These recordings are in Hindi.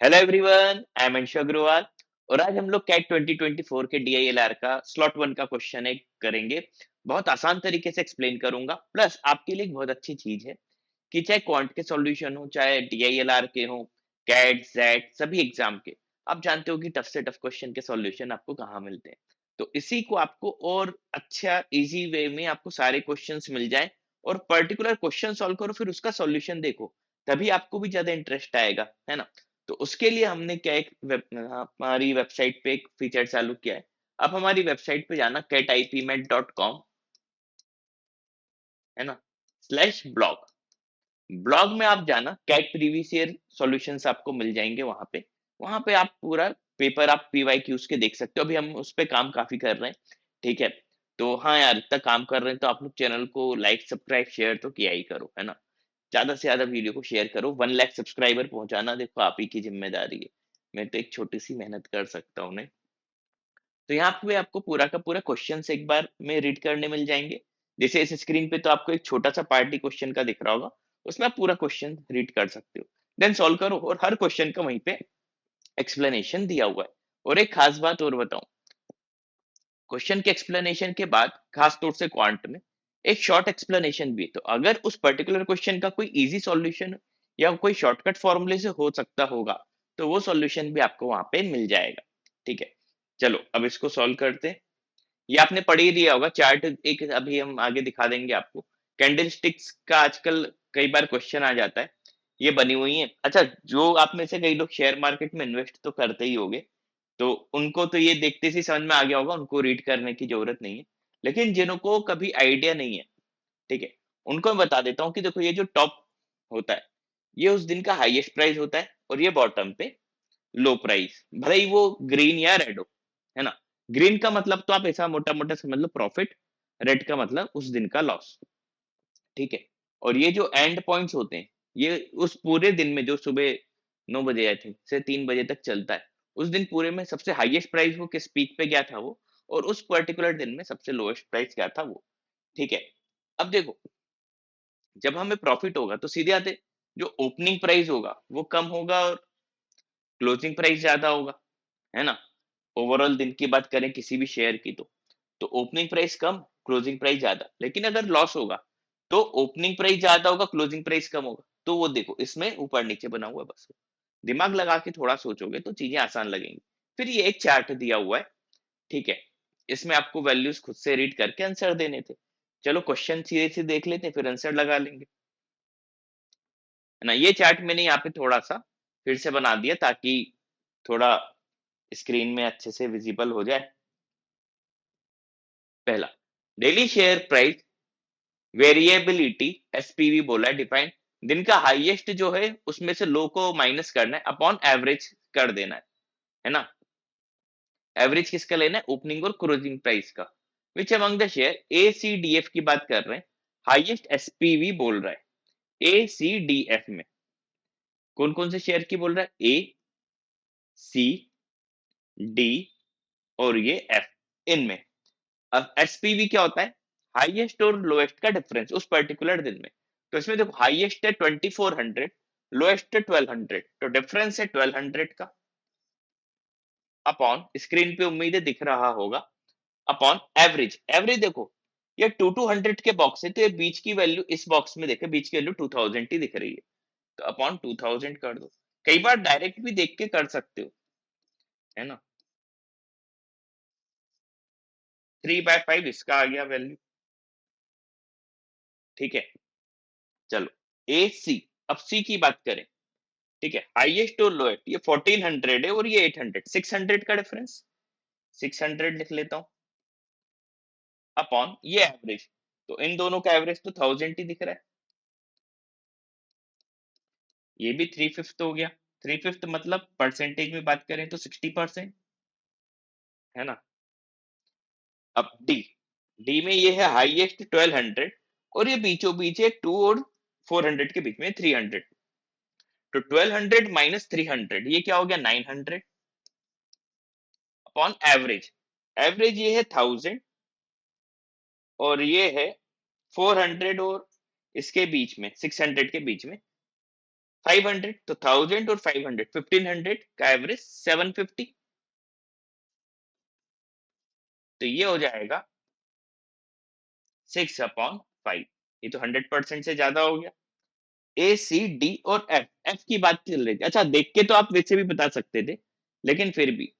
Hello everyone, I am Anshu Agarwal. और आज हम लोग कैट 2024 के डीआईएलआर का स्लॉट वन का क्वेश्चन एक करेंगे। बहुत आसान तरीके से एक्सप्लेन करूंगा, प्लस आपके लिए एक बहुत अच्छी चीज है कि चाहे क्वांट के सॉल्यूशन हो, चाहे डीआईएलआर के हो, कैट जेट सभी एग्जाम के, आप जानते हो कि टफ से टफ क्वेश्चन के सॉल्यूशन आपको कहाँ मिलते हैं। तो इसी को आपको और अच्छा इजी वे में आपको सारे क्वेश्चंस मिल जाए और पर्टिकुलर क्वेश्चन सॉल्व करो, फिर उसका सॉल्यूशन देखो, तभी आपको भी ज्यादा इंटरेस्ट आएगा, है ना। तो उसके लिए हमने क्या एक हमारी वेबसाइट पे एक फीचर चालू किया है। आप हमारी वेबसाइट पे जाना catipmet.com, है ना, /blog। ब्लॉग में आप जाना, कैट प्रीवियस ईयर सॉल्यूशंस आपको मिल जाएंगे वहां पे आप पूरा पेपर आप पीवाईक्यूज के देख सकते हो। अभी हम उस पे काम काफी कर रहे हैं, ठीक है। तो हाँ यार, इतना काम कर रहे हैं तो आप लोग चैनल को लाइक सब्सक्राइब शेयर तो किया ही करो, है ना। ज्यादा से ज्यादा वीडियो को शेयर करो। 1 लाख सब्सक्राइबर पहुंचाना देखो आप ही की जिम्मेदारी है। मैं तो एक छोटी सी मेहनत कर सकता हूँ नहीं। तो यहाँ पे आपको पूरा का पूरा क्वेश्चन एक बार में रीड करने मिल जाएंगे। जैसे इस स्क्रीन पे तो आपको एक छोटा सा पार्टी क्वेश्चन का दिख रहा होगा, उसमें आप पूरा क्वेश्चन रीड कर सकते हो, देन सॉल्व करो, और हर क्वेश्चन का वहीं पे एक्सप्लेनेशन दिया हुआ है। और एक खास बात और बताऊं, क्वेश्चन के एक्सप्लेनेशन के बाद खास तौर से क्वांट में एक शॉर्ट एक्सप्लेनेशन भी है। तो अगर उस पर्टिकुलर क्वेश्चन का कोई इजी सॉल्यूशन या कोई शॉर्टकट फॉर्मूले से हो सकता होगा, तो वो सॉल्यूशन भी आपको वहां पे मिल जाएगा, ठीक है। चलो अब इसको सॉल्व करते हैं। ये आपने पढ़ ही लिया होगा चार्ट, एक अभी हम आगे दिखा देंगे आपको। कैंडल स्टिक्स का आजकल कई बार क्वेश्चन आ जाता है, ये बनी हुई है। अच्छा, जो आप में से कई लोग शेयर मार्केट में इन्वेस्ट तो करते ही होंगे, तो उनको तो ये देखते ही समझ में आ गया होगा, उनको रीड करने की जरूरत नहीं है। लेकिन जिनको कभी आइडिया नहीं है, ठीक है, उनको मैं बता देता हूँ कि देखो, ये जो टॉप होता है, ये उस दिन का हाईएस्ट प्राइस होता है, और ये बॉटम पे लो प्राइस, भले ही वो ग्रीन या रेड हो, है ना। ग्रीन का मतलब तो आप ऐसा मोटा मोटा समझ लो प्रॉफिट, रेड का मतलब उस दिन का लॉस, ठीक है। और ये जो एंड पॉइंट्स होते हैं, ये उस पूरे दिन में जो सुबह 9 बजे आई थिंक से 3 बजे तक चलता है, उस दिन पूरे में सबसे हाईएस्ट प्राइस वो किस पीक पे गया था वो, और उस पर्टिकुलर दिन में सबसे लोएस्ट प्राइस क्या था वो, ठीक है। अब देखो, जब हमें प्रॉफिट होगा तो सीधे आते, जो ओपनिंग प्राइस होगा वो कम होगा और क्लोजिंग प्राइस ज्यादा होगा, है ना। ओवरऑल दिन की बात करें किसी भी शेयर की, तो ओपनिंग प्राइस कम, क्लोजिंग प्राइस ज्यादा। लेकिन अगर लॉस होगा तो ओपनिंग प्राइस ज्यादा होगा, क्लोजिंग प्राइस कम होगा। तो वो देखो, इसमें ऊपर नीचे बना हुआ है, बस दिमाग लगा के थोड़ा सोचोगे तो चीजें आसान लगेंगी। फिर ये एक चार्ट दिया हुआ है, ठीक है, इसमें आपको वैल्यूज खुद से रीड करके आंसर देने थे। चलो क्वेश्चन सीधे से देख लेते हैं, फिर आंसर लगा लेंगे, है ना। ये चार्ट मैंने यहाँ पे थोड़ा सा फिर से बना दिया ताकि थोड़ा स्क्रीन में अच्छे से विजिबल हो जाए। पहला, daily share price variability, SPV बोला है डिफाइन। दिन का हाईएस्ट जो है उसमें से लो को माइनस करना है, अपॉन एवरेज कर देना है ना। एवरेज किसका लेना है, ओपनिंग और क्लोजिंग प्राइस का। Which among the share, A C D F की बात कर रहे हैं, हाईएस्ट एसपीवी बोल रहा है ए सी डी एफ में। कौन कौन से शेयर की बोल रहा है, ए सी डी और ये एफ, इनमें। अब एसपीवी क्या होता है, हाईएस्ट और लोएस्ट का डिफरेंस उस पर्टिकुलर दिन में। तो इसमें देखो, हाईएस्ट है 2400, लोएस्ट है 1200, तो डिफरेंस है 1200 का, अपॉन, स्क्रीन पे उम्मीद है दिख रहा होगा, अपॉन एवरेज। एवरेज देखो, ये 200 के बॉक्स है, तो ये बीच की वैल्यू, इस बॉक्स में देखे बीच की वैल्यू 2000 ही दिख रही है, तो अपॉन 2000 कर दो। कई बार डायरेक्ट भी देख के कर सकते हो, है ना। 3/5 इसका आ गया वैल्यू, ठीक है। चलो, ए सी, अब सी की बात करें, ठीक है। हाईएस्ट और लोएस्ट ये 1400 है और ये 800, 600 का डिफरेंस, 600 लिख लेता हूं, अपॉन ये एवरेज। तो इन दोनों का एवरेज तो 1000 ही दिख रहा है, ये भी 3/5 हो गया। 3/5 मतलब परसेंटेज में बात करें तो 60%, है ना। अब डी, डी में ये है हाईएस्ट 1200, और ये बीचों बीच है 2 और 400 के बीच में 300। तो 1200 माइनस 300 ये क्या हो गया, 900, अपॉन एवरेज। एवरेज ये है 1000 और ये है 400 और इसके बीच में 600 के बीच में, 500 तो 1000 और 500 1500 का एवरेज 750, तो ये हो जाएगा 6/5। ये तो 100% से ज्यादा हो गया। ए सी डी और एफ, एफ की बात चल रही थी। अच्छा, देख के तो आप वैसे भी बता सकते थे, लेकिन फिर भी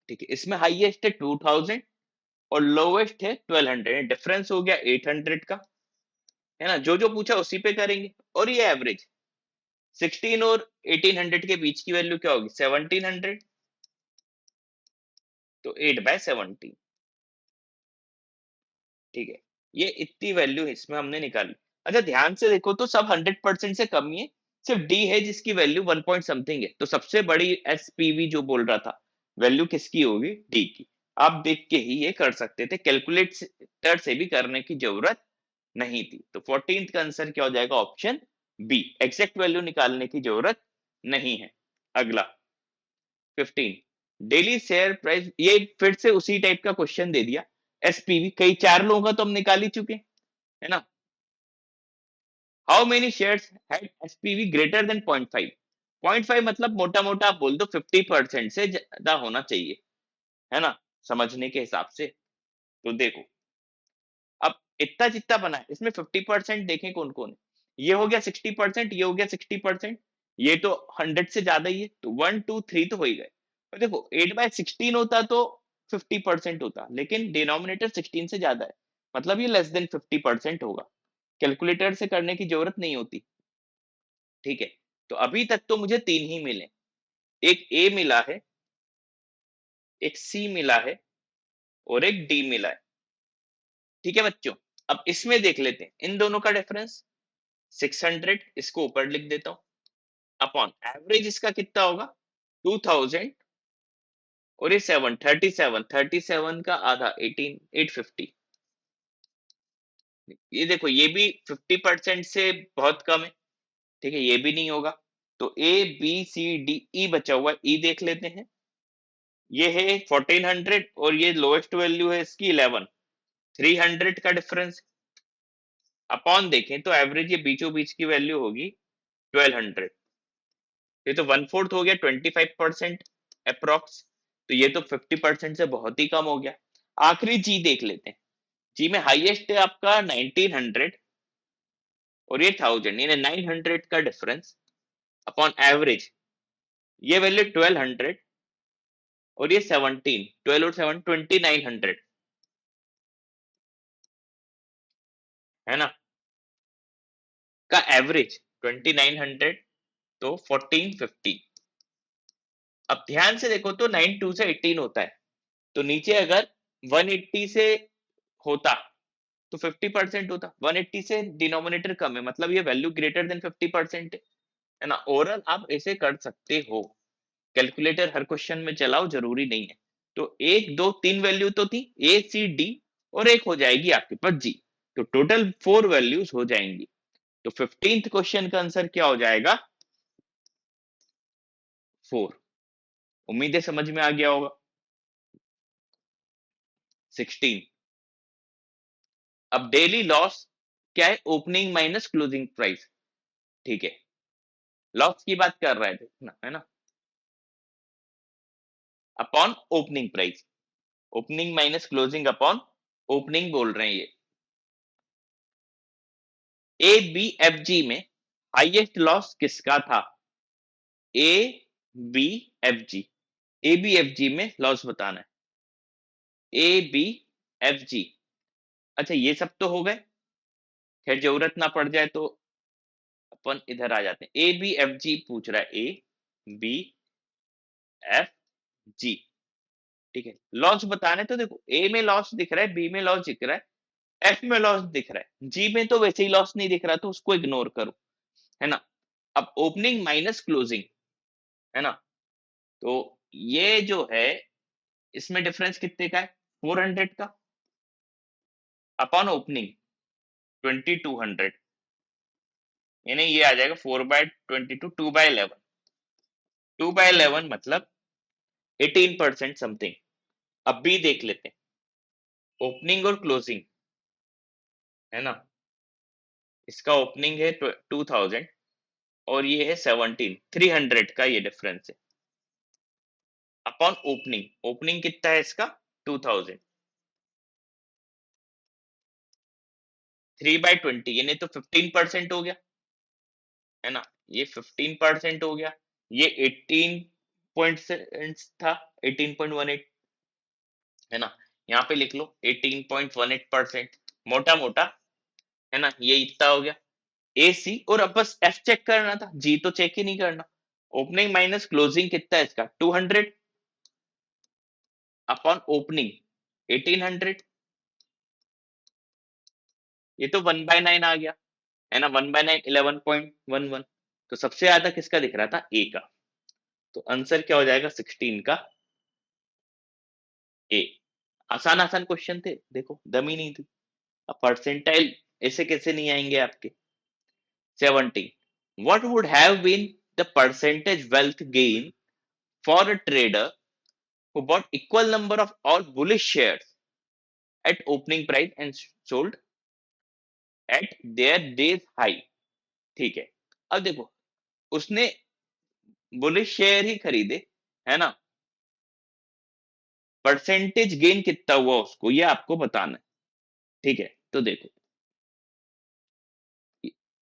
ठीक है। इसमें हाईएस्ट है 2000 और लोवेस्ट है 1200, डिफरेंस हो गया 800 का, है ना। जो जो पूछा उसी पे करेंगे। और ये एवरेज 16 और 1800 के बीच की वैल्यू क्या होगी, 1700, तो 8/17। ठीक है, ये इतनी वैल्यू इसमें हमने निकाली। अच्छा, ध्यान से देखो तो सब 100% से कम ही है, सिर्फ डी है जिसकी वैल्यू 1 पॉइंट समथिंग है। तो सबसे बड़ी एसपीवी जो बोल रहा था, वैल्यू किसकी होगी, डी की। आप देख के ही ये कर सकते थे, कैलकुलेटर से भी करने की जरूरत नहीं थी। तो 14th का आंसर क्या हो जाएगा, ऑप्शन बी, एग्जैक्ट वैल्यू निकालने की जरूरत नहीं है। अगला 15, डेली शेयर प्राइस, ये फिर से उसी टाइप का क्वेश्चन दे दिया। एसपीवी कई चार लोगों का तो हम निकाल ही चुके, है ना। How many shares had SPV greater than 0.5, 0.5 मतलब मोटा मोटा आप बोल दो 50% से ज्यादा होना चाहिए, है ना, समझने के हिसाब से। तो देखो, अब इतना जितना बना है इसमें 50% देखें कौन कौन है। ये हो गया 60%, ये हो गया 60%, ये तो 100 से ज्यादा ही है, तो 1 2 3 तो हो ही गए। और देखो 8/16 होता तो 50% होता, लेकिन डिनोमिनेटर 16 से ज्यादा है, मतलब ये लेस देन 50% होगा। कैलकुलेटर से करने की जरूरत नहीं होती। ठीक है, तो अभी तक तो मुझे तीन ही मिले, एक ए मिला है, एक सी मिला है और एक डी मिला है। ठीक है बच्चों, अब इसमें देख लेते हैं इन दोनों का डिफरेंस। 600 इसको ऊपर लिख देता हूं, अपॉन एवरेज इसका कितना होगा 2000, और ये 37 का आधा 18 850। ये देखो, ये भी 50% से बहुत कम है। ठीक है, ये भी नहीं होगा। तो A B C D E बचा हुआ है, ई देख लेते हैं। ये है 1400 और ये लोएस्ट वैल्यू है इसकी 11, 300 का डिफरेंस। अपॉन देखें तो एवरेज ये बीचों बीच की वैल्यू होगी 1200। ये तो 1/4 हो गया, 25% अप्रोक्स। तो ये तो 50% से बहुत ही कम हो गया। आखिरी जी देख लेते हैं। जी में हाईएस्ट है आपका 1900 और ये 1000, यानी 900 का डिफरेंस अपॉन एवरेज। ये वैल्यू 1200 और ये 17, 12 और 7 2900, है ना, का एवरेज 2900, तो 1450। अब ध्यान से देखो तो 92 से 18 होता है, तो नीचे अगर 180 से होता तो 50% होता। 180 से डिनोमिनेटर कम है, मतलब ये वैल्यू ग्रेटर देन 50% है ना। ओरल आप ऐसे कर सकते हो, कैलकुलेटर हर क्वेश्चन में चलाओ, जरूरी नहीं है। तो एक दो तीन वैल्यू तो थी, ए सी डी, और एक हो जाएगी आपके पास जी। तो टोटल 4 वैल्यूज हो जाएंगी। तो 15th क्वेश्चन का आंसर क्या हो जाएगा, 4। उम्मीद है समझ में आ गया होगा। 16, अब डेली लॉस क्या है, ओपनिंग माइनस क्लोजिंग प्राइस। ठीक है, लॉस की बात कर रहे थे ना, है ना, upon opening price. Opening minus closing upon opening बोल रहे हैं ये। ए बी एफ जी में हाईएस्ट लॉस किसका था, A B F G. A B F G में लॉस बताना है, ए बी एफ जी। अच्छा, ये सब तो हो गए, खैर जरूरत ना पड़ जाए तो अपन इधर आ जाते हैं। ए बी एफ जी पूछ रहा है, ए बी एफ जी। ठीक है, लॉस बताने, तो देखो ए में लॉस दिख रहा है, बी में लॉस दिख रहा है, एफ में लॉस दिख रहा है, जी में तो वैसे ही लॉस नहीं दिख रहा, तो उसको इग्नोर करो, है ना। अब ओपनिंग माइनस क्लोजिंग, है ना, तो ये जो है इसमें डिफरेंस कितने का है, 400 का, अपॉन ओपनिंग 2200, यानी ये आ जाएगा 4/22, 2/11। 2/11 मतलब 18% समथिंग। अब भी देख लेते हैं, ओपनिंग और क्लोजिंग, है ना। इसका ओपनिंग है 2000 और ये है 17, 300 का ये डिफरेंस है अपॉन ओपनिंग। ओपनिंग कितना है इसका 2000, 3/20 यानी तो 15% हो गया, है ना। ये 15% हो गया, ये 18 पॉइंट था, 18.18, है ना। यहाँ पे लिख लो 18.18%, मोटा मोटा, है ना, ये इतना हो गया ए सी। और अब बस एफ चेक करना था, जी तो चेक ही नहीं करना। ओपनिंग माइनस क्लोजिंग कितना है इसका 200 अपॉन ओपनिंग 1800, ये तो 1/9 आ गया, है ना। 1/9 11.11। तो सबसे ज्यादा किसका दिख रहा था, ए का। तो आंसर क्या हो जाएगा 16 का ए। आसान आसान क्वेश्चन थे, देखो दम ही नहीं थी। अब परसेंटाइल ऐसे कैसे नहीं आएंगे आपके। 17, what would have been the percentage wealth gain for a trader who bought equal number of all bullish shares at opening price and sold at their days high। ठीक है, अब देखो उसने बुलिश शेयर ही खरीदे, है ना। परसेंटेज गेन कितना हुआ उसको, ये आपको बताना है। ठीक है, तो देखो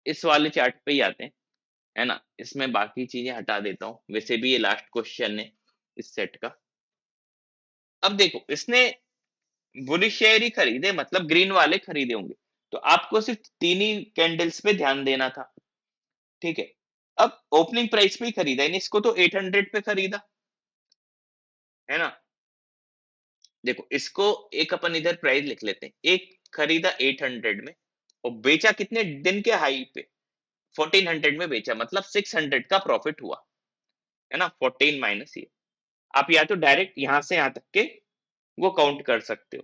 इस वाले चार्ट पे ही आते हैं, है ना। इसमें बाकी चीजें हटा देता हूं, वैसे भी ये लास्ट क्वेश्चन है इस सेट का। अब देखो इसने बुलिश शेयर ही खरीदे, मतलब ग्रीन वाले खरीदे होंगे, तो आपको सिर्फ तीन ही कैंडल्स पे ध्यान देना था। ठीक है, अब ओपनिंग प्राइस पे ही खरीदा, यानी इसको तो 800 पे खरीदा, है ना। देखो इसको एक अपन इधर प्राइस लिख लेते हैं, एक खरीदा 800 में और बेचा कितने दिन के हाई पे 1400 में बेचा, मतलब 600 का प्रॉफिट हुआ, है ना। 14 माइनस ये, आप या तो डायरेक्ट यहां से यहां तक के वो काउंट कर सकते हो।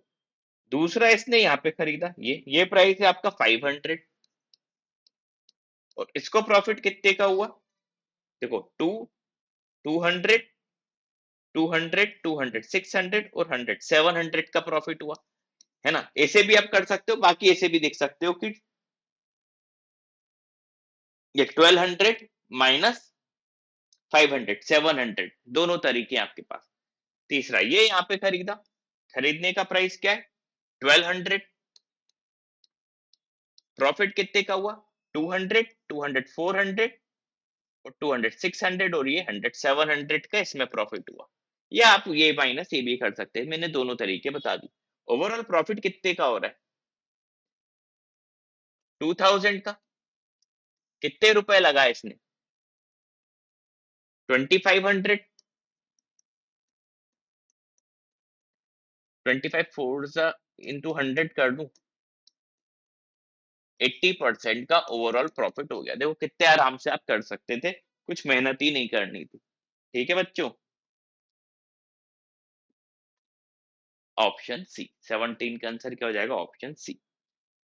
दूसरा इसने यहाँ पे खरीदा, ये प्राइस है आपका 500, और इसको प्रॉफिट कितने का हुआ, देखो 200, 200, 200, 600 और 100, 700 का प्रॉफिट हुआ, है ना। ऐसे भी आप कर सकते हो, बाकी ऐसे भी देख सकते हो कि ये 1200 माइनस 500, 700, दोनों तरीके हैं आपके पास। तीसरा ये यहाँ पे खरीदा, खरीदने का प्राइस क्या है 1200, प्रॉफिट कितने का हुआ 200, 200 400 और 200 600, और ये 100 700 का इसमें प्रॉफिट हुआ। या आप ये माइनस ये भी कर सकते हैं, मैंने दोनों तरीके बता दी। ओवरऑल प्रॉफिट कितने का हो रहा है 2000 का। कितने रुपए लगा इसने 2500, 25 फोर इंटू 100 कर दूं, 80% का ओवरऑल प्रॉफिट हो गया। देखो कितने आराम से आप कर सकते थे, कुछ मेहनत ही नहीं करनी थी। ठीक है बच्चों, ऑप्शन सी 17 का आंसर क्या हो जाएगा, ऑप्शन सी।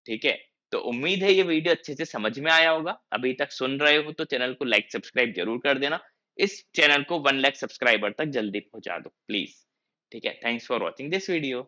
ठीक है, तो उम्मीद है ये वीडियो अच्छे से समझ में आया होगा। अभी तक सुन रहे हो तो चैनल को लाइक सब्सक्राइब जरूर कर देना। इस चैनल को 1 लाख सब्सक्राइबर तक जल्दी पहुंचा दो प्लीज। ठीक है, thanks for watching this video.